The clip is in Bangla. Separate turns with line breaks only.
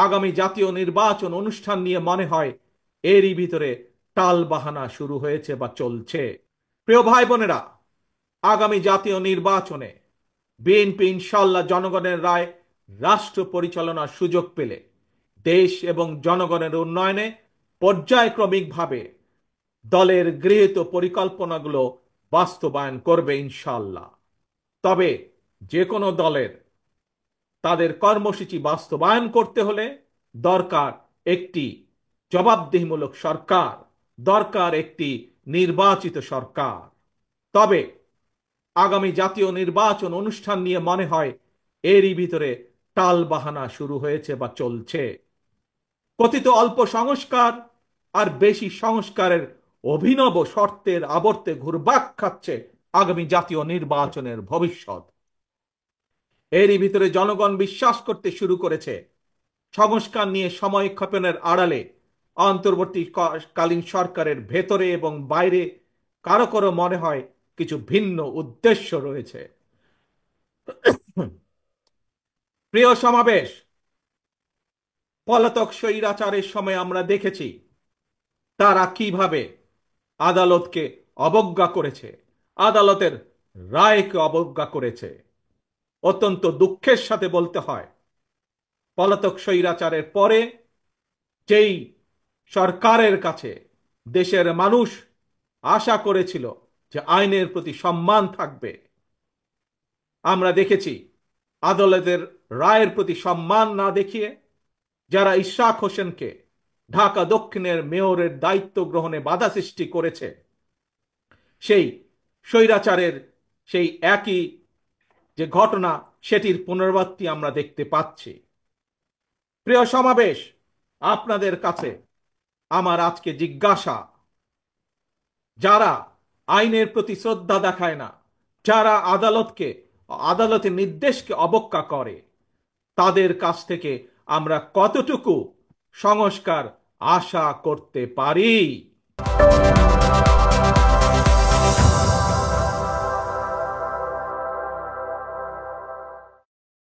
আগামী জাতীয় নির্বাচন অনুষ্ঠান নিয়ে মনে হয় এরই ভিতরে টালবাহানা শুরু হয়েছে বা চলছে। প্রিয় ভাই বোনেরা, আগামী জাতীয় নির্বাচনে বিএনপি ইনশাল্লাহ জনগণের রায় রাষ্ট্র পরিচালনার সুযোগ পেলে দেশ এবং জনগণের উন্নয়নে পর্যায়ক্রমিকভাবে দলের গৃহীত পরিকল্পনাগুলো বাস্তবায়ন করবে ইনশাল্লাহ। তবে যে কোনো দলের তাদের কর্মসূচি বাস্তবায়ন করতে হলে দরকার একটি জবাবদিহিমূলক সরকার, দরকার একটি নির্বাচিত সরকার। তবে আগামী জাতীয় নির্বাচন অনুষ্ঠান নিয়ে মনে হয় এরই ভিতরে টালবাহানা শুরু হয়েছে বা চলছে। কথিত অল্প সংস্কার আর বেশি সংস্কারের অভিনব শর্তের আবর্তে ঘুরপাক খাচ্ছে আগামী জাতীয় নির্বাচনের ভবিষ্যৎ। এরই ভিতরে জনগণ বিশ্বাস করতে শুরু করেছে সংস্কার নিয়ে সময়ক্ষেপণের আড়ালে অন্তর্বর্তীকালীন সরকারের ভেতরে এবং বাইরে কারো কারো মনে হয় কিছু ভিন্ন উদ্দেশ্য রয়েছে। প্রিয় সমাবেশ, পলাতক স্বৈরাচারের সময় আমরা দেখেছি তারা কিভাবে আদালতকে অবজ্ঞা করেছে, আদালতের রায়কে অবজ্ঞা করেছে। অত্যন্ত দুঃখের সাথে বলতে হয়, পলাতক স্বৈরাচারের পরে যেই সরকারের কাছে দেশের মানুষ আশা করেছিল যে আইনের প্রতি সম্মান থাকবে, আমরা দেখেছি আদালতের রায়ের প্রতি সম্মান না দেখিয়ে যারা ইশরাক হোসেনকে ঢাকা দক্ষিণের মেয়রের দায়িত্ব গ্রহণে বাধা সৃষ্টি করেছে, সেই স্বৈরাচারের সেই একই যে ঘটনা সেটির পুনরাবৃত্তি আমরা দেখতে পাচ্ছি। প্রিয় সমাবেশ, আপনাদের কাছে আমার আজকে জিজ্ঞাসা, যারা আইনের প্রতি শ্রদ্ধা দেখায় না, যারা আদালতের নির্দেশকে অবজ্ঞা করে, তাদের কাছ থেকে আমরা কতটুকু সংস্কার আশা করতে পারি?